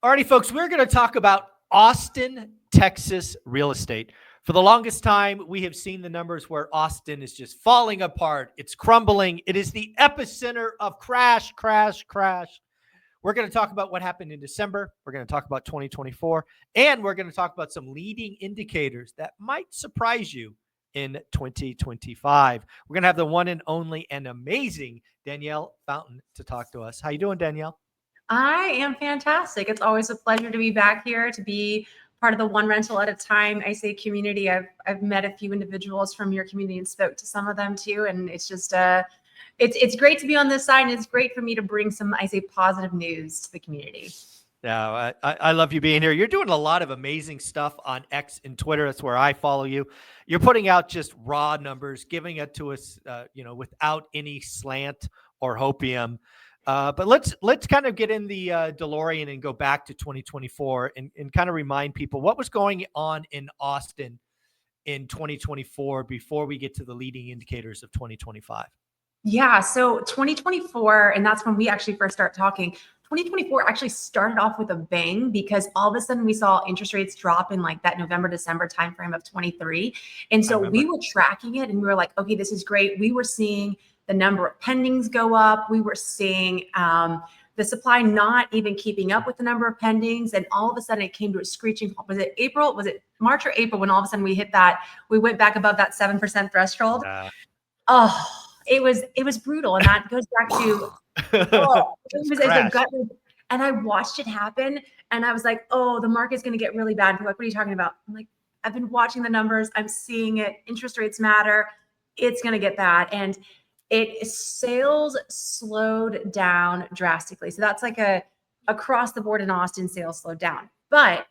Alrighty, folks, we're going to talk about Austin, Texas real estate. For the longest time, we have seen the numbers where Austin is just falling apart. It's crumbling. It is the epicenter of crash, crash, crash. We're going to talk about what happened in December. We're going to talk about 2024. And we're going to talk about some leading indicators that might surprise you in 2025. We're going to have the one and only and amazing Danielle Fountain to talk to us. How you doing, Danielle? I am fantastic. It's always a pleasure to be back here, to be part of the One Rental at a Time community. I've met a few individuals from your community and spoke to some of them too, and it's just it's great to be on this side, and it's great for me to bring some positive news to the community. Yeah, I love you being here. You're doing a lot of amazing stuff on X and Twitter. That's where I follow you. You're putting out just raw numbers, giving it to us, without any slant or hopium. But let's kind of get in the DeLorean and go back to 2024 and kind of remind people what was going on in Austin in 2024 before we get to the leading indicators of 2025. Yeah, so 2024, and that's when we actually first start talking. 2024 actually started off with a bang because all of a sudden we saw interest rates drop in like that November, December timeframe of 23. And so we were tracking it and we were like, okay, this is great. We were seeing the number of pendings go up. We were seeing the supply not even keeping up with the number of pendings. And all of a sudden it came to a screeching halt. Was it April? Was it March or April when all of a sudden we hit that, we went back above that 7% threshold? It was brutal. And that goes back to, it was a gut. And I watched it happen. And I was like, oh, the market's going to get really bad. People are like, what are you talking about? I'm like, I've been watching the numbers. I'm seeing it. Interest rates matter. It's going to get bad. And sales slowed down drastically. So that's like across the board in Austin, sales slowed down. But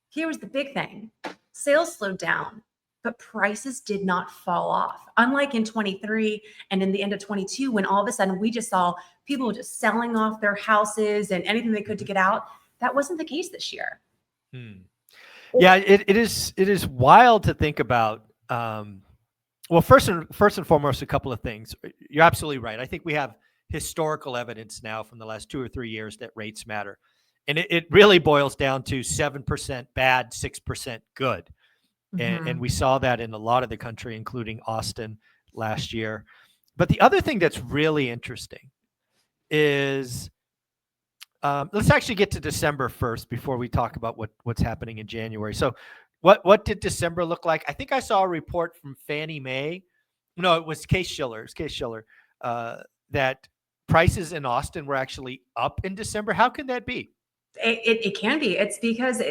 here was the big thing. Sales slowed down, but prices did not fall off. Unlike in 23 and in the end of 22, when all of a sudden we just saw people just selling off their houses and anything they could to get out. That wasn't the case this year. Yeah, it is wild to think about. Well, first and foremost, a couple of things. You're absolutely right. I think we have historical evidence now from the last 2 or 3 years that rates matter. And it really boils down to 7% bad, 6% good. And we saw that in a lot of the country, including Austin last year. But the other thing that's really interesting is, let's actually get to December first before we talk about what's happening in January. So what did December look like? I think I saw a report from Fannie Mae. No, it was Case Shiller. That prices in Austin were actually up in December. How can that be? It can be. It's because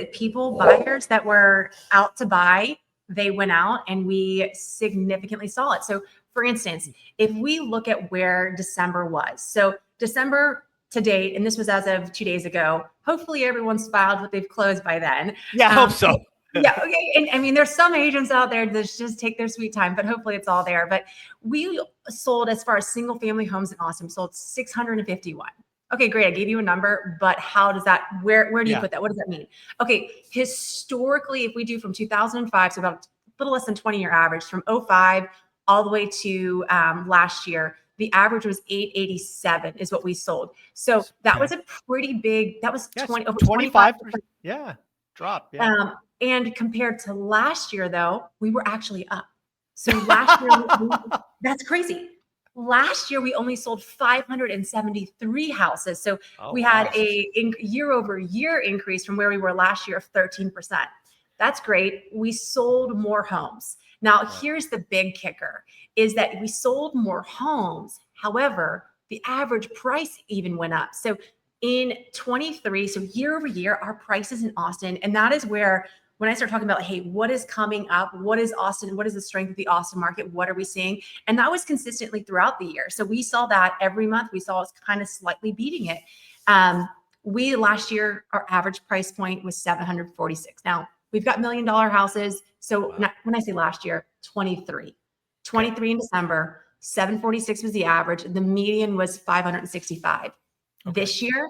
buyers that were out to buy, they went out and we significantly saw it. So for instance, if we look at where December was, so December to date, and this was as of 2 days ago, hopefully everyone's filed what they've closed by then. Yeah, I hope so. Yeah. Okay. And I mean, there's some agents out there that just take their sweet time, but hopefully it's all there. But we sold, as far as single family homes in Austin, sold 651. Okay, great. I gave you a number, but how does that, where do you put that? What does that mean? Okay. Historically, if we do from 2005, so about a little less than 20-year average, from 05 all the way to last year, the average was 887 is what we sold. So that was a pretty big, that was 25%. Yeah. Drop. Yeah. And compared to last year, though, we were actually up. So last year, that's crazy. Last year, we only sold 573 houses. So we had a year-over-year increase from where we were last year of 13%. That's great. We sold more homes. Now, here's the big kicker, is that we sold more homes. However, the average price even went up. So in 23, so year over year, our prices in Austin, and that is where, when I start talking about, hey, what is coming up? What is Austin? What is the strength of the Austin market? What are we seeing? And that was consistently throughout the year. So we saw that every month. We saw us kind of slightly beating it. Last year, our average price point was 746. Now, we've got $1 million houses. So when I say last year, 23 in December, 746 was the average. The median was 565. This year,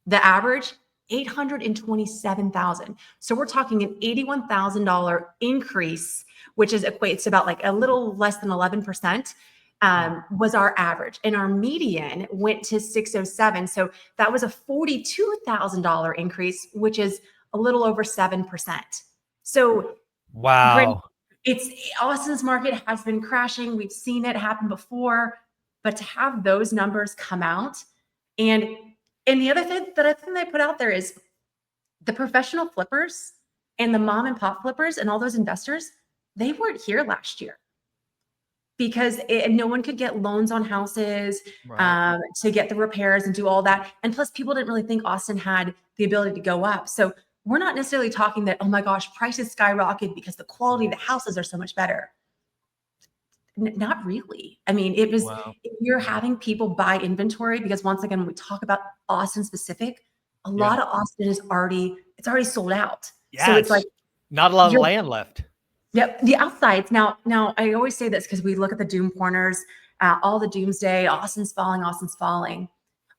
the average, 827,000. So we're talking an $81,000 increase, which equates to about like a little less than 11%. was our average, and our median went to 607. So that was a $42,000 increase, which is a little over 7%. So Wow. it's Austin's market has been crashing. We've seen it happen before, but to have those numbers come out, and the other thing that I think they put out there is the professional flippers and the mom and pop flippers and all those investors, they weren't here last year because no one could get loans on houses to get the repairs and do all that. And plus, people didn't really think Austin had the ability to go up. So we're not necessarily talking that, oh my gosh, prices skyrocketed because the quality of the houses are so much better. Not really. I mean, it was, if you're having people buy inventory, because once again, when we talk about Austin specific, a lot of Austin is it's already sold out. Yeah, so it's like not a lot of land left. Yep. The outsides. Now I always say this because we look at the doom corners, all the doomsday, Austin's falling.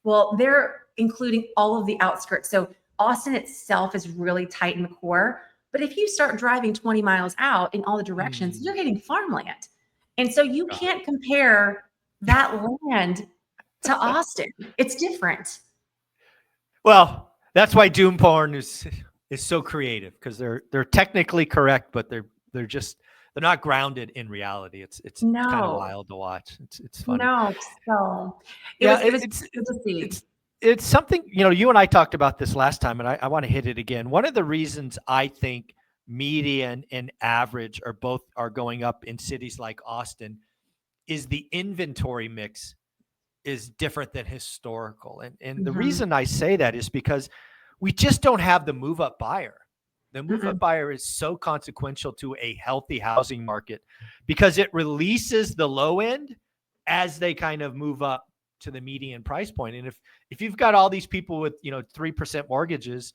Well, they're including all of the outskirts. So Austin itself is really tight in the core. But if you start driving 20 miles out in all the directions, you're hitting farmland. And so you can't compare that land to Austin. It's different. Well, that's why doom porn is so creative, because they're technically correct, but they're not grounded in reality. It's kind of wild to watch. It's funny. No, so it's something, you and I talked about this last time, and I want to hit it again. One of the reasons I think median and average are going up in cities like Austin is the inventory mix is different than historical. And the reason I say that is because we just don't have the move-up buyer. The move-up buyer is so consequential to a healthy housing market because it releases the low end as they kind of move up to the median price point. And if you've got all these people with 3% mortgages,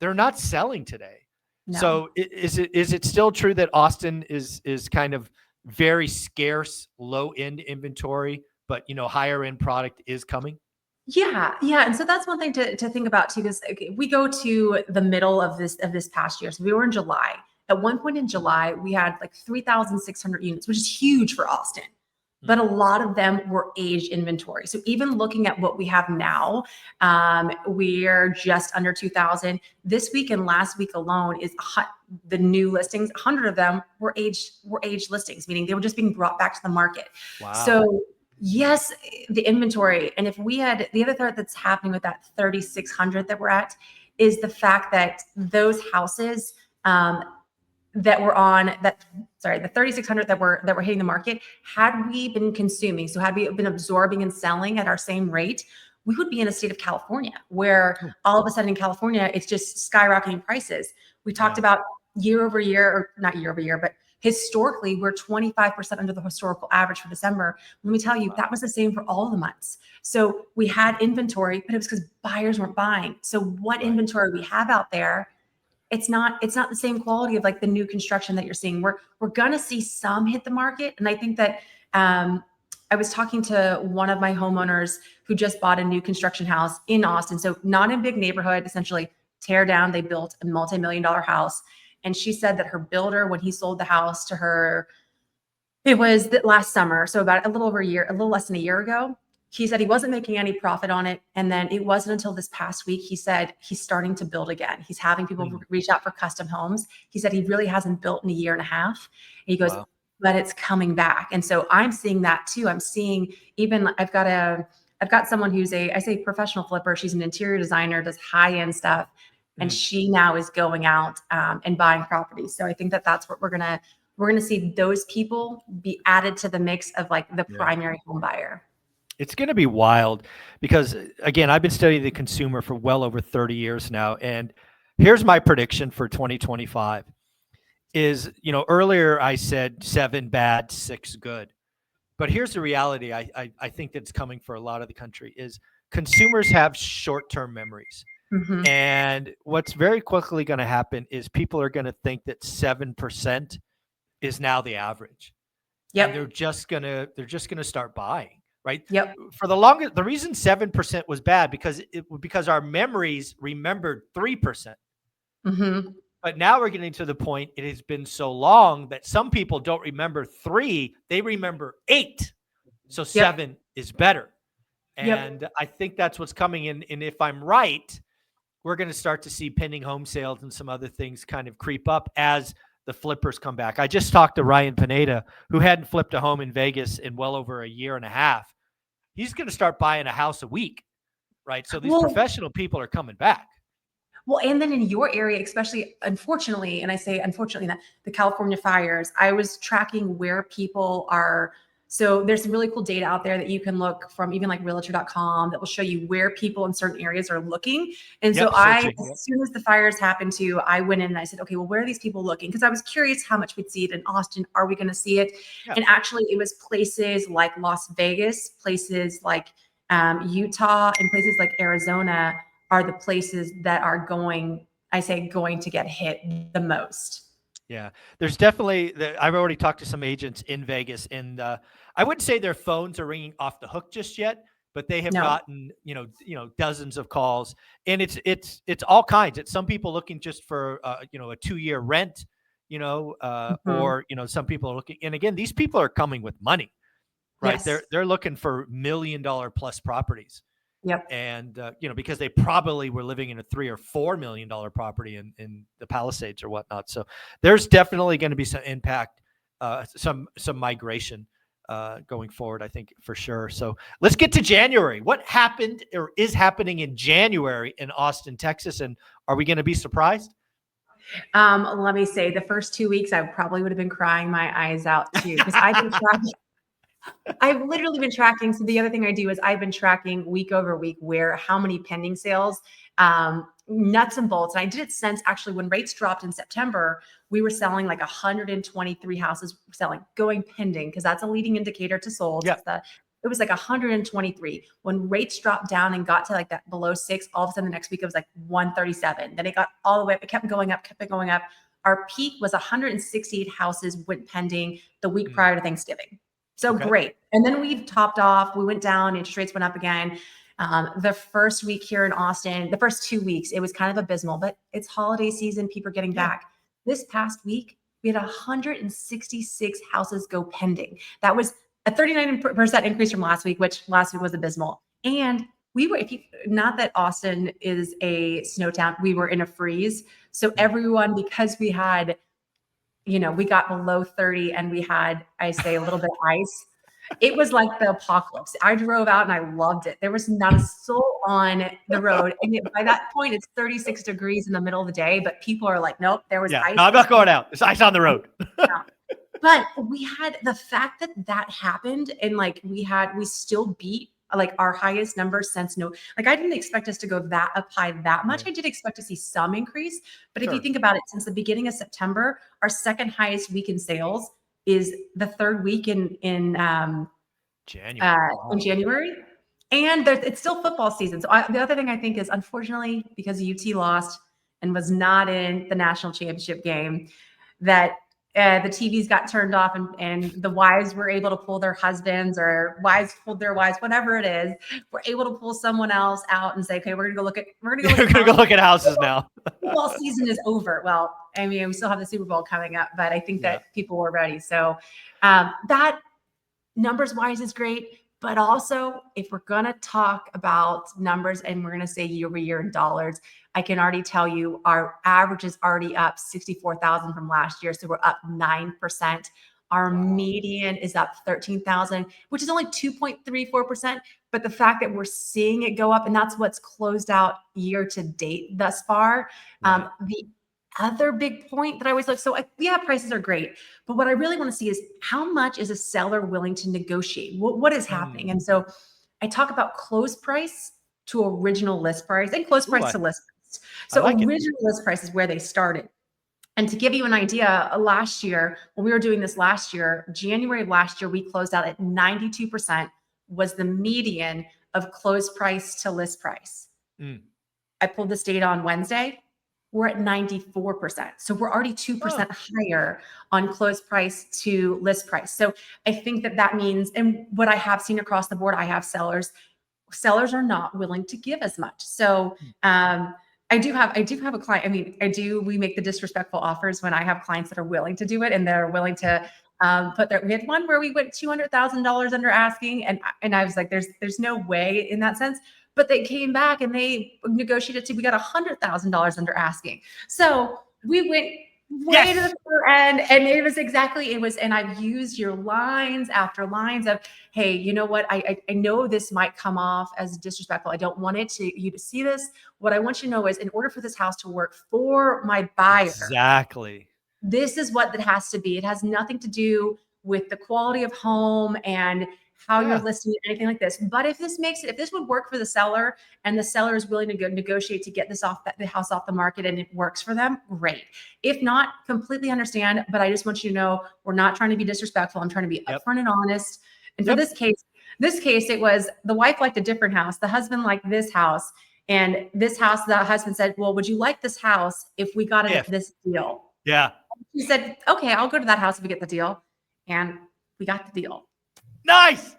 they're not selling today. No. So is it still true that Austin is kind of very scarce low end inventory, but higher end product is coming? Yeah. And so that's one thing to think about too, because we go to the middle of this past year. So we were in July. At one point in July, we had like 3,600 units, which is huge for Austin. But a lot of them were aged inventory. So even looking at what we have now, we're just under 2,000. This week and last week alone is the new listings. 100 of them were aged listings, meaning they were just being brought back to the market. Wow. So yes, the inventory. And if we had the other thing that's happening with that 3,600 that we're at is the fact that those houses that were on the 3,600 that were hitting the market, had we been consuming, so had we been absorbing and selling at our same rate, we would be in a state of California where all of a sudden in California, it's just skyrocketing prices. We talked about year over year, or not year over year, but historically, we're 25% under the historical average for December. Let me tell you, that was the same for all of the months. So we had inventory, but it was because buyers weren't buying. So what inventory we have out there, it's not the same quality of like the new construction that you're seeing. We're gonna see some hit the market, and I think that I was talking to one of my homeowners who just bought a new construction house in Austin, so not in a big neighborhood. Essentially, tear down. They built a multi-million-dollar house, and she said that her builder, when he sold the house to her, it was last summer, so about a little less than a year ago. He said he wasn't making any profit on it. And then it wasn't until this past week, he said he's starting to build again. He's having people reach out for custom homes. He said he really hasn't built in a year and a half. And he goes, but it's coming back. And so I'm seeing that too. I'm seeing I've got someone who's I say professional flipper. She's an interior designer, does high-end stuff. And she now is going out and buying properties. So I think that's what we're going to see those people be added to the mix of like the primary home buyer. It's going to be wild because, again, I've been studying the consumer for well over 30 years now. And here's my prediction for 2025 is, earlier I said 7 bad, 6 good. But here's the reality I think that's coming for a lot of the country is consumers have short-term memories. And what's very quickly going to happen is people are going to think that 7% is now the average. Yep. And they're just going to start buying. Right. Yep. For the reason 7% was bad because our memories remembered 3%. But now we're getting to the point. It has been so long that some people don't remember 3; they remember 8. So Yep. 7 is better. Yep. And I think that's what's coming in. And if I'm right, we're going to start to see pending home sales and some other things kind of creep up as the flippers come back. I just talked to Ryan Pineda, who hadn't flipped a home in Vegas in well over a year and a half. He's going to start buying a house a week, right? So these professional people are coming back. Well, and then in your area, especially, unfortunately, and I say unfortunately, that the California fires, I was tracking where people are. So there's some really cool data out there that you can look from, even like realtor.com, that will show you where people in certain areas are looking. And so as soon as the fires happened too, I went in and I said, okay, well, where are these people looking? Because I was curious how much we'd see it in Austin. Are we going to see it? Yep. And actually it was places like Las Vegas, places like Utah, and places like Arizona are the places that are going to get hit the most. Yeah, there's definitely, I've already talked to some agents in Vegas, and I wouldn't say their phones are ringing off the hook just yet, but they have gotten, dozens of calls, and it's all kinds. It's some people looking just for, a 2-year rent, or, some people are looking, and again, these people are coming with money, right? Yes. They're looking for $1 million plus properties. Yep. And, because they probably were living in a $3 or $4 million property in the Palisades or whatnot. So there's definitely going to be some impact, some migration going forward, I think, for sure. So let's get to January. What happened or is happening in January in Austin, Texas? And are we going to be surprised? Let me say, the first 2 weeks, I probably would have been crying my eyes out too, because I've literally been tracking. So the other thing I do is I've been tracking week over week how many pending sales, nuts and bolts. And I did it since actually when rates dropped in September, we were selling like 123 houses going pending, because that's a leading indicator to sold. Yep. It was like 123. When rates dropped down and got to like that below 6, all of a sudden the next week it was like 137. Then it got all the way up. It kept going up, Our peak was 168 houses went pending the week prior to Thanksgiving. So great. And then we've topped off, we went down, interest rates went up again. The first week here in Austin, the first 2 weeks, it was kind of abysmal, but it's holiday season, people are getting back. This past week, we had 166 houses go pending. That was a 39% increase from last week, which last week was abysmal. And we were, not that Austin is a snow town, we were in a freeze. So everyone, because we had, we got below 30 and we had, I say, a little bit of ice. It was like the apocalypse. I drove out and I loved it. There was not a soul on the road. And by that point, it's 36 degrees in the middle of the day, but people are like, nope, there was ice. No, I'm not going out. There's ice on the road. But we had the fact that happened, and like we still beat like our highest number since I didn't expect us to go that up high that much. I did expect to see some increase, but if you think about it, since the beginning of September, our second highest week in sales is the third week in January. And it's still football season. So the other thing I think is, unfortunately, because UT lost and was not in the national championship game, that the TVs got turned off, and the wives were able to pull their husbands, or wives pulled their wives, whatever it is, we're able to pull someone else out and say, okay, we're going to go look at houses now. Football season is over. Well, I mean, we still have the Super Bowl coming up, but I think that people were ready. So that numbers wise is great. But also, if we're going to talk about numbers and we're going to say year over year in dollars, I can already tell you our average is already up 64,000 from last year. So we're up 9%. Our median is up 13,000, which is only 2.34%. But the fact that we're seeing it go up, and that's what's closed out year to date thus far. The other big point that I always look, prices are great, but what I really want to see is how much is a seller willing to negotiate? What is happening? And so I talk about close price to original list price and close price to list price. So original list price is where they started. And to give you an idea, last year, when we were doing this last year, January of last year, we closed out at 92% was the median of close price to list price. I pulled this data on Wednesday. We're at 94%. So we're already 2% higher on close price to list price. So I think that means, and what I have seen across the board, I have sellers are not willing to give as much. So I do have a client. I mean, we make the disrespectful offers when I have clients that are willing to do it and they're willing to But we had one where we went $200,000 under asking, and I was like, there's no way in that sense. But they came back and they negotiated we got $100,000 under asking. So we went way to the far end, and and I've used your lines after lines of, hey, you know what? I know this might come off as disrespectful. I don't want you to see this. What I want you to know is, in order for this house to work for my buyer, exactly, this is what it has to be. It has nothing to do with the quality of home and how you're listing it, anything like this. But if this would work for the seller, and the seller is willing to go negotiate to get the house off the market, and it works for them, great. If not, completely understand. But I just want you to know, we're not trying to be disrespectful. I'm trying to be upfront and honest. And for this case, it was the wife liked a different house. The husband liked this house. And this house, the husband said, well, would you like this house if we got it at this deal? Yeah. She said, okay, I'll go to that house if we get the deal. And we got the deal. Nice.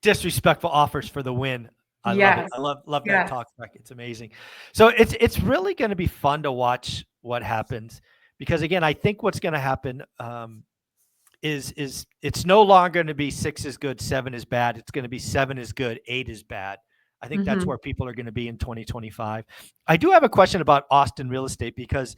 Disrespectful offers for the win. I love it. I love that talk track. It's amazing. So it's really going to be fun to watch what happens, because again, I think what's going to happen is it's no longer going to be 6 is good, 7 is bad. It's going to be 7 is good, 8 is bad. I think that's where people are going to be in 2025. I do have a question about Austin real estate, because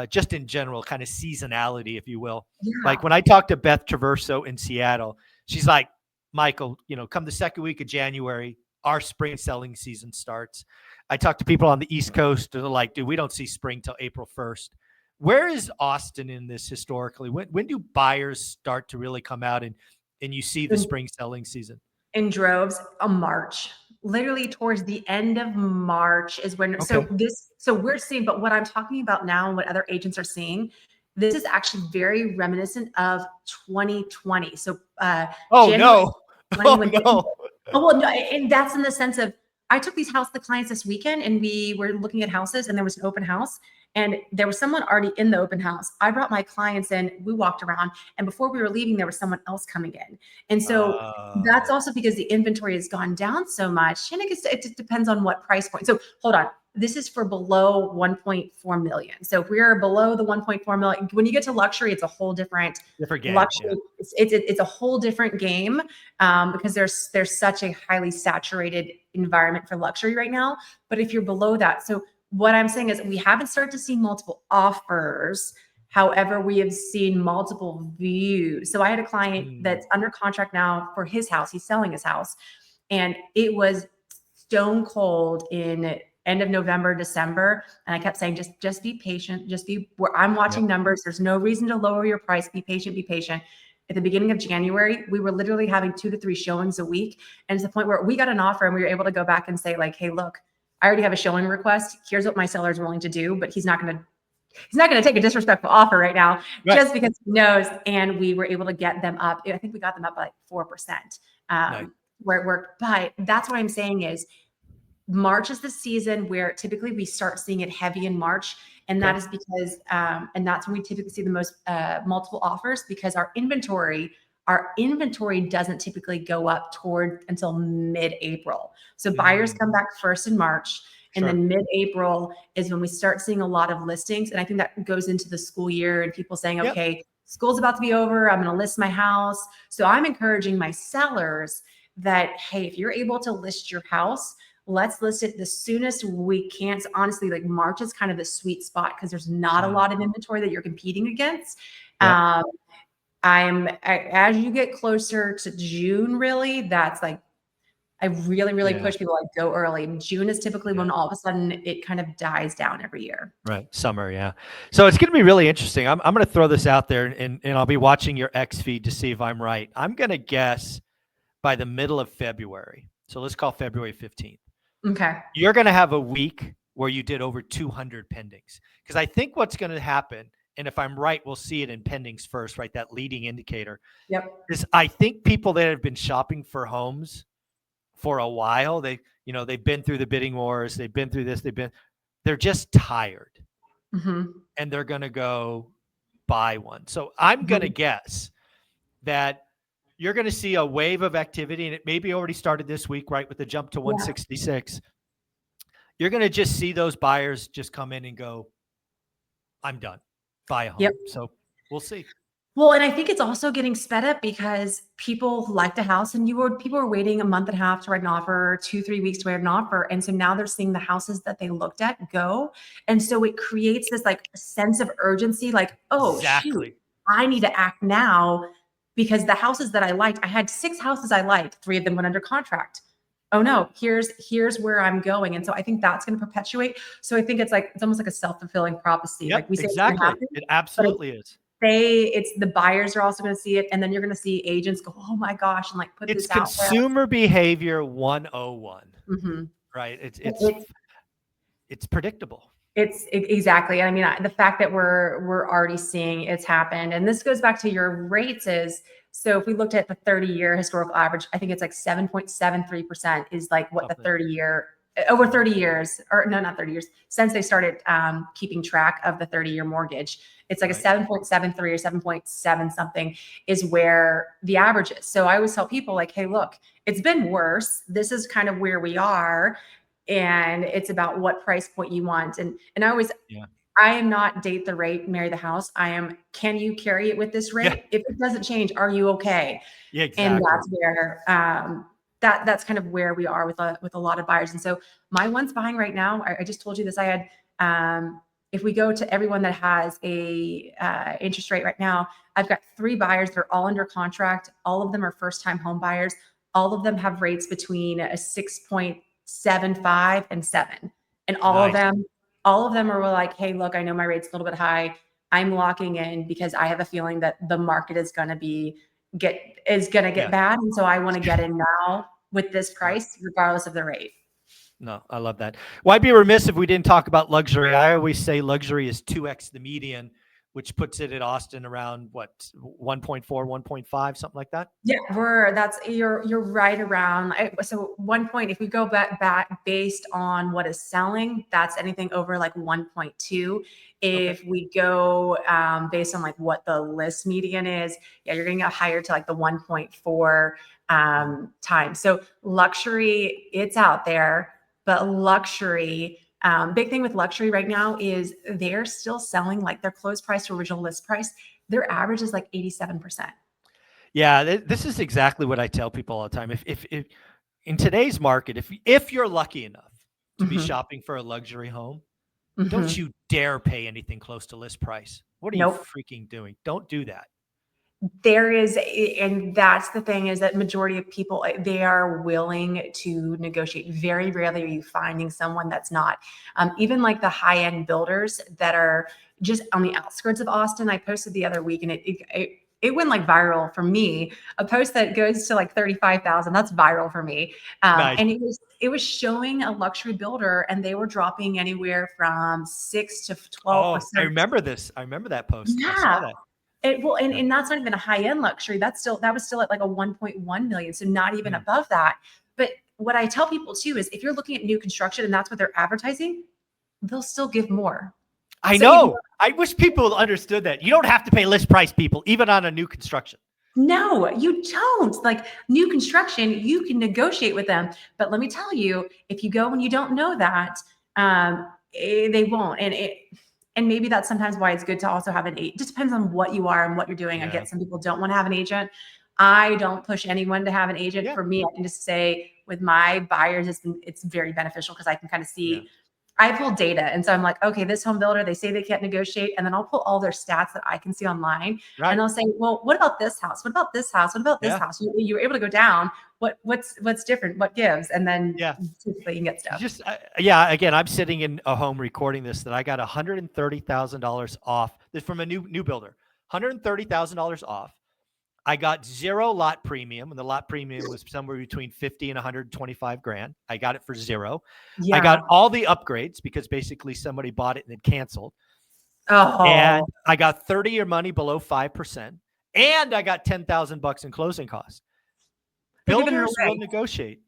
just in general, kind of seasonality, if you will. Yeah. Like when I talked to Beth Traverso in Seattle, she's like, Michael, come the second week of January, our spring selling season starts. I talked to people on the East Coast, and they're like, dude, we don't see spring till April 1st. Where is Austin in this historically? When do buyers start to really come out and you see the spring selling season? In droves, March. Literally towards the end of March is when, so we're seeing, but what I'm talking about now and what other agents are seeing, this is actually very reminiscent of 2020. So, no. And that's in the sense of, I took the clients this weekend, and we were looking at houses, and there was an open house, and there was someone already in the open house. I brought my clients in, we walked around, and before we were leaving, there was someone else coming in. And so that's also because the inventory has gone down so much. And it just depends on what price point. So hold on. This is for below 1.4 million. So if we're below the 1.4 million, when you get to luxury, it's a whole different game. Luxury, it's a whole different game, because there's such a highly saturated environment for luxury right now. But if you're below that, so what I'm saying is, we haven't started to see multiple offers. However, we have seen multiple views. So I had a client that's under contract now for his house. He's selling his house, and it was stone cold in end of November, December. And I kept saying, just be patient. I'm watching numbers. There's no reason to lower your price. Be patient, be patient. At the beginning of January, we were literally having 2 to 3 showings a week. And it's the point where we got an offer, and we were able to go back and say, like, hey, look, I already have a showing request. Here's what my seller is willing to do, but he's not going to take a disrespectful offer right now, just because he knows. And we were able to get them up. I think we got them up by like 4%, where it worked. But that's what I'm saying is, March is the season where typically we start seeing it heavy in March. And that is because, and that's when we typically see the most multiple offers, because our inventory doesn't typically go up until mid-April. So buyers come back first in March, and then mid-April is when we start seeing a lot of listings. And I think that goes into the school year, and people saying, okay, school's about to be over, I'm going to list my house. So I'm encouraging my sellers that, hey, if you're able to list your house, let's list it the soonest we can. So honestly, like March is kind of the sweet spot, because there's not a lot of inventory that you're competing against. As you get closer to June, really, that's like, I really push people, like, go early. June is typically when all of a sudden it kind of dies down every year. Right. Summer. Yeah. So it's going to be really interesting. I'm going to throw this out there, and I'll be watching your X feed to see if I'm right. I'm going to guess by the middle of February. So let's call February 15th. Okay. You're going to have a week where you did over 200 pendings, because I think what's going to happen, and if I'm right, we'll see it in pendings first, right? That leading indicator. Yep. Is I think people that have been shopping for homes for a while, they've been through the bidding wars, they've been through this, they're just tired, and they're going to go buy one. So I'm going to guess that you're going to see a wave of activity, and it maybe already started this week, right? With the jump to 166. You're going to just see those buyers just come in and go, I'm done. Buy a home. So we'll see. Well, and I think it's also getting sped up because people liked a house and people were waiting a month and a half to write an offer, 2, 3 weeks to write an offer. And so now they're seeing the houses that they looked at go. And so it creates this like sense of urgency, like, oh shoot, Exactly. I need to act now because the houses that I liked, I had 6 houses I liked, 3 of them went under contract. Oh no, here's where I'm going. And so I think that's going to perpetuate. So I think it's almost like a self-fulfilling prophecy. Yep, Like we say it's going to exactly. happen, It but absolutely is. it's the buyers are also going to see it, and then you're going to see agents go, oh my gosh, and like put It's this out there. consumer behavior 101, Mhm. right? It- It's predictable. exactly. I mean, the fact that we're already seeing it's happened, and this goes back to your rates is, so if we looked at the 30-year historical average, I think it's like 7.73% is like what the Something. 30-year over 30 years, or no, not 30 years, since they started keeping track of the 30-year mortgage. It's like a Right. 7.73 or 7.7 something is where the average is. So I always tell people like, hey, look, it's been worse. This is kind of where we are. And it's about what price point you want. And Yeah. I am not date the rate, marry the house. I am, can you carry it with this Yeah. rate? If it doesn't change, are you okay? Yeah, And exactly. that's where that's kind of where we are with a lot of buyers. And so my one's buying right now. I just told you this. I had if we go to everyone that has a interest rate right now, I've got 3 buyers. They're all under contract. All of them are first time home buyers. All of them have rates between a 6.75 and 7, and Nice. all of them are like, hey, look, I know my rate's a little bit high. I'm locking in because I have a feeling that the market is going to get Yeah. bad. And so I want to get in now with this Right. price, regardless of the rate. No, I love that. Well, I'd be remiss if we didn't talk about luxury. I always say luxury is 2x the median, which puts it at Austin around what, 1.4, 1.5, something like that. Yeah, you're right around. So 1 point, if we go back based on what is selling, that's anything over like 1.2. Okay. If we go based on like what the list median is, yeah, you're going to get higher to like the 1.4 Yeah. times. So luxury, it's out there, but luxury. Big thing with luxury right now is they're still selling like their closed price to original list price. Their average is like 87%. Yeah, this is exactly what I tell people all the time. If in today's market, if you're lucky enough to be Mhm. shopping for a luxury home, don't Mhm. you dare pay anything close to list price. What are you Nope. freaking doing? Don't do that. And that's the thing is that majority of people, they are willing to negotiate. Very rarely are you finding someone that's not. Even like the high end builders that are just on the outskirts of Austin. I posted the other week and it went like viral for me. A post that goes to like 35,000. That's viral for me. Nice. And it was showing a luxury builder and they were dropping anywhere from 6 to Oh, I 12%. remember this. I remember that post. I saw Yeah. that. And, Yeah. and that's not even a high end luxury. That was still at like a 1.1 million. So not even Mm. above that. But what I tell people too is if you're looking at new construction and that's what they're advertising, they'll still give more. I So even know. I wish people understood that. You don't have to pay list price, people, even on a new construction. no, you don't. Like new construction, you can negotiate with them. But let me tell you, if you go and you don't know that, they won't. And maybe that's sometimes why it's good to also have an agent. It just depends on what you are and what you're doing. I Yeah. get some people don't want to have an agent. I don't push anyone to have an agent. Yeah. For me, I can just say with my buyers, it's very beneficial because I can kind of Yeah. see I pull data. And so I'm like, okay, this home builder, they say they can't negotiate. And then I'll pull all their stats that I can see online. And Right. I'll say, well, what about this house? What about this house? What about this Yeah. house? You were able to go down. What's different? What gives? And then Yeah. typically you can get You stuff. just, yeah. Again, I'm sitting in a home recording this that I got $130,000 off. This from a new builder. $130,000 off. I got 0 lot premium, and the lot premium was somewhere between 50 and 125 grand. I got it for 0. I got Yeah. all the upgrades because basically somebody bought it and then canceled. And Oh, I got 30-year money below 5%. And I got $10,000 in closing costs. they're giving it Builders will away. negotiate.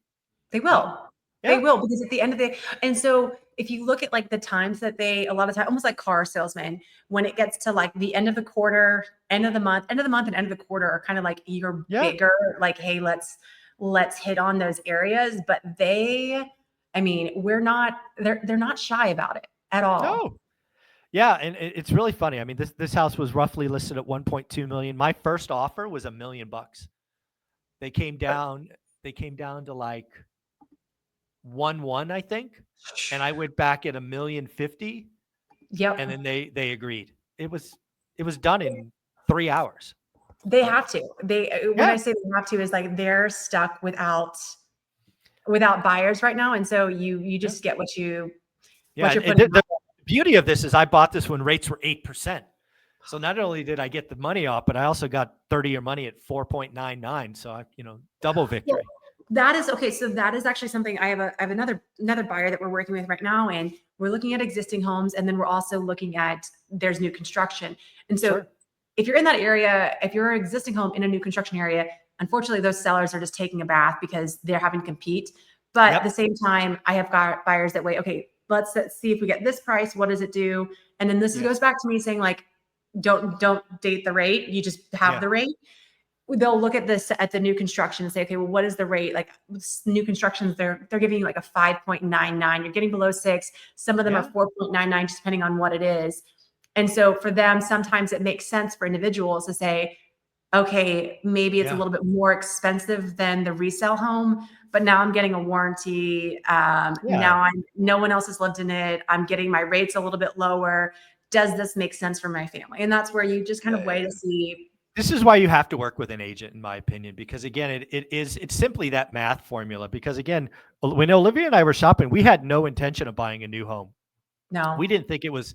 They Yep. will. They Yeah. will because at the end of the and so if you look at like the times that they a lot of time almost like car salesmen, when it gets to like the end of the quarter, end of the month and end of the quarter are kind of like your Yeah. bigger, like, hey, let's hit on those areas. But I mean, they're not shy about it at all. No. Yeah, and it's really funny. I mean, this house was roughly listed at 1.2 million. My first offer was $1 million. They came down. They came down to like 1.1, I think, and I went back at $1.05 million, and Yep. then they agreed. It was done in 3 hours. They Like, have to. When I yeah, say they have to, is like they're stuck without buyers right now. And so you yeah, just get yeah. what you're And putting the out. beauty of this is I bought this when rates were 8%. So not only did I get the money off, but I also got 30-year money at 4.99. So double Well, victory. that is okay. So that is actually something I have another buyer that we're working with right now, and we're looking at existing homes, and then we're also looking at there's new construction. And so Sure. if you're in that area, if you're an existing home in a new construction area, unfortunately those sellers are just taking a bath because they're having to compete. But at the Yep. same time, I have got buyers that wait, okay, let's see if we get this price, what does it do? And then this Yeah. goes back to me saying like, don't date the rate, you just have Yeah. the rate. They'll look at this at the new construction and say, okay, well, what is the rate? Like new constructions, they're giving you like a 5.99. You're getting below 6. Some of them are Yeah. 4.99, just depending on what it is. And so for them, sometimes it makes sense for individuals to say, okay, maybe it's a Yeah. little bit more expensive than the resale home, but now I'm getting a warranty. Yeah. Now no one else has lived in it. I'm getting my rates a little bit lower. Does this make sense for my family? And that's where you just kind of weigh to see. This is why you have to work with an agent, in my opinion, because again, it's simply that math formula. Because again, when Olivia and I were shopping, we had no intention of buying a new home. No. We didn't think it was,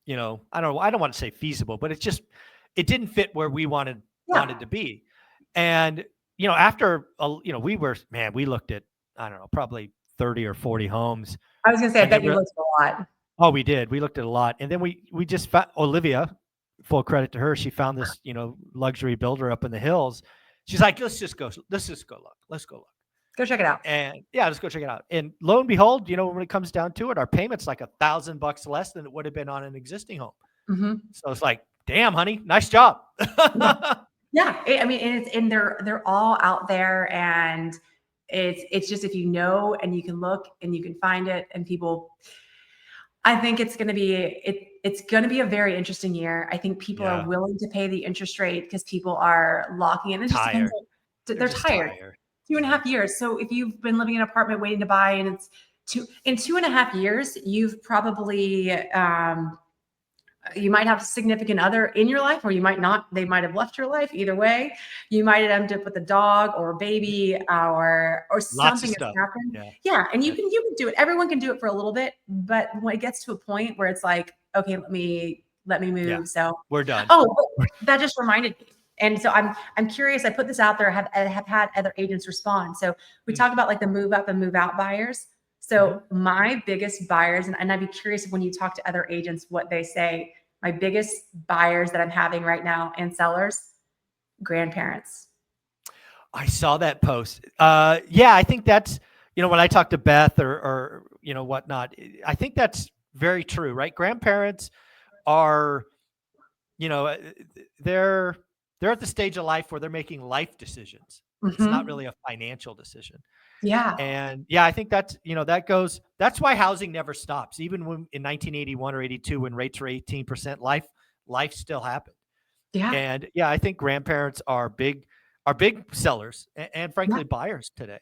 I don't want to say feasible, but it didn't fit where we wanted Yeah. to be. And after we looked at, I don't know, probably 30 or 40 homes, I was gonna say, I and then bet you looked at a lot. oh, we did. We looked at a lot, and then we just found Olivia. Full credit to her. She found this, luxury builder up in the hills. She's like, let's just go look. Let's go look. Go check it out. And yeah, let's go check it out. And lo and behold, when it comes down to it, our payment's like $1,000 less than it would have been on an existing home. Mhm. So it's like, damn, honey, nice job. Yeah. Yeah. I mean, and they're all out there, and it's just if you know and you can look and you can find it, and people. I think it's going to be a very interesting year. I think people are Yeah, willing to pay the interest rate because people are locking in. It just depends. tired. They're They're just tired. tired. Two and a Yeah. half years. So if you've been living in an apartment waiting to buy, and it's in 2.5 years, you've probably you might have a significant other in your life, or you might not. They might have left your life. Either way, you might end up with a dog or a baby, or Lots of something has stuff. happened. Yeah. Yeah, and you Yeah. can do it. Everyone can do it for a little bit, but when it gets to a point where it's like, okay, let me Yeah. move. So, We're done. oh, that just reminded me. And so I'm curious. I put this out there. I have had other agents respond. So we Mm. talk about like the move up and move out buyers. Mhm. So my biggest buyers, and I'd be curious when you talk to other agents what they say. My biggest buyers that I'm having right now and sellers, grandparents. I saw that post. Yeah, I think that's, when I talk to Beth or whatnot, I think that's very true, right? Grandparents are, you know, uh, they're they're at the stage of life where they're making life decisions. It's not Mhm. really a financial decision. Yeah. And yeah, I think that's why housing never stops. Even when in 1981 or 82, when rates were 18%, life still happened. Yeah. And yeah, I think grandparents are big sellers and Yeah. frankly buyers today.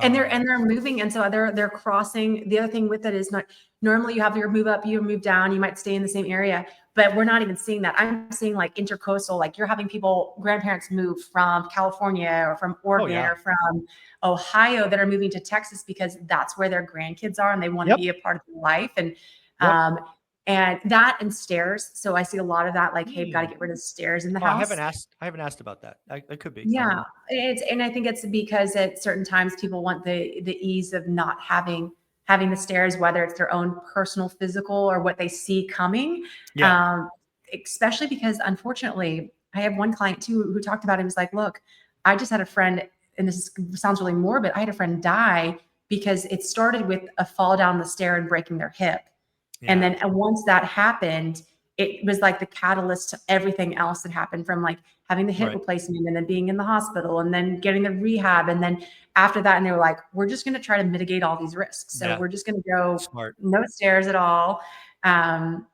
And they're Um, and they're moving, and so they're crossing. The other thing with it is not normally you have your move up, you move down, you might stay in the same area, but we're not even seeing that. I'm seeing like intercoastal, like you're having grandparents move from California or from oh Oregon yeah. or from Ohio that are moving to Texas because that's where their grandkids are and they want to Yep. be a part of their life. Yep. Um, and that and stairs. So I see a lot of that, like, hey, we've got to Hmm. get rid of stairs in the Oh, I haven't house. asked. I haven't asked about that. It could be. I don't Yeah, know. and I think it's because at certain times people want the ease of not having the stairs, whether it's their own personal physical or what they see coming. Yeah. Um, Especially because unfortunately, I have one client too who talked about it. He was like, "Look, I just had a friend, and sounds really morbid. I had a friend die because it started with a fall down the stair and breaking their hip, and Yeah. then once that happened." It was like the catalyst to everything else that happened from like having the hip Right. replacement and then being in the hospital and then getting the rehab. And then after that, and they were like, we're just going to try to mitigate all these risks. So Yeah. we're just going to go Smart. no stairs at all. Um,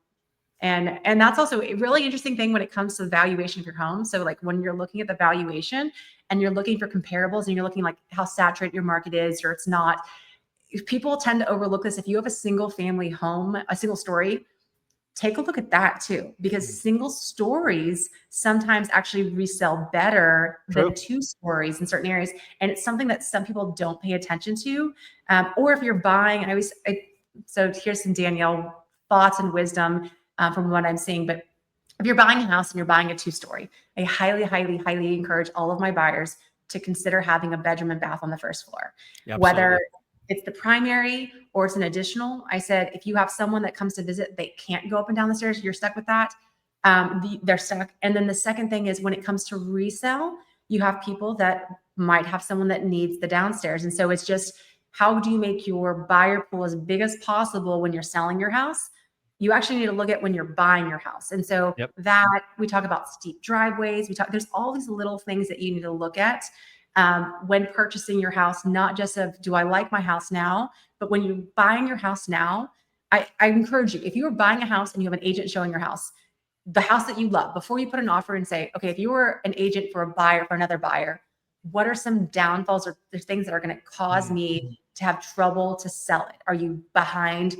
And that's also a really interesting thing when it comes to the valuation of your home. So like when you're looking at the valuation and you're looking for comparables and you're looking like how saturated your market is or it's not, people tend to overlook this. If you have a single family home, a single story, take a look at that too, because single stories sometimes actually resell better than 2 stories in certain areas. And it's something that some people don't pay attention to. Or if you're buying, so here's some Danielle thoughts and wisdom from what I'm seeing. But if you're buying a house and you're buying a 2-story, I highly, highly, highly encourage all of my buyers to consider having a bedroom and bath on the first floor. Whether it's the primary or it's an additional. I said, if you have someone that comes to visit, they can't go up and down the stairs, you're stuck with that. They're stuck. And then the second thing is when it comes to resale, you have people that might have someone that needs the downstairs. And so it's just, how do you make your buyer pool as big as possible when you're selling your house? You actually need to look at when you're buying your house. And so that we talk about steep driveways. There's all these little things that you need to look at when purchasing your house, not just of, do I like my house now, but when you're buying your house now, I encourage you, if you are buying a house and you have an agent showing your house, the house that you love, before you put an offer and say, okay, if you were an agent for a buyer, for another buyer, what are some downfalls or there's things that are going to cause me to have trouble to sell it? Are you behind?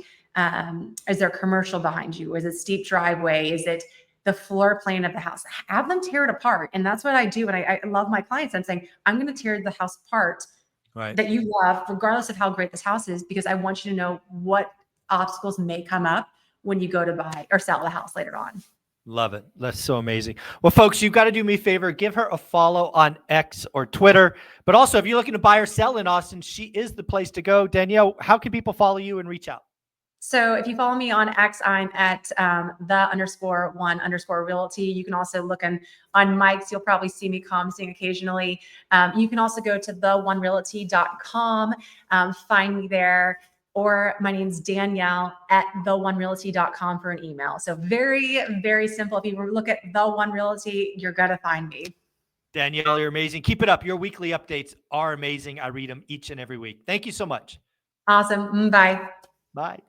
Is there commercial behind you? Is it steep driveway? Is it the floor plan of the house? Have them tear it apart. And that's what I do. And I love my clients. I'm saying, I'm going to tear the house apart that you love, regardless of how great this house is, because I want you to know what obstacles may come up when you go to buy or sell the house later on. Love it. That's so amazing. Well, folks, you've got to do me a favor. Give her a follow on X or Twitter. But also, if you're looking to buy or sell in Austin, she is the place to go. Danielle, how can people follow you and reach out? So if you follow me on X, I'm at _1_realty. You can also look on Mike's. You'll probably see me commenting occasionally. You can also go to theonerealty.com, find me there. Or my name's Danielle at theonerealty.com for an email. So very, very simple. If you look at The One Realty, you're going to find me. Danielle, you're amazing. Keep it up. Your weekly updates are amazing. I read them each and every week. Thank you so much. Awesome. Bye. Bye.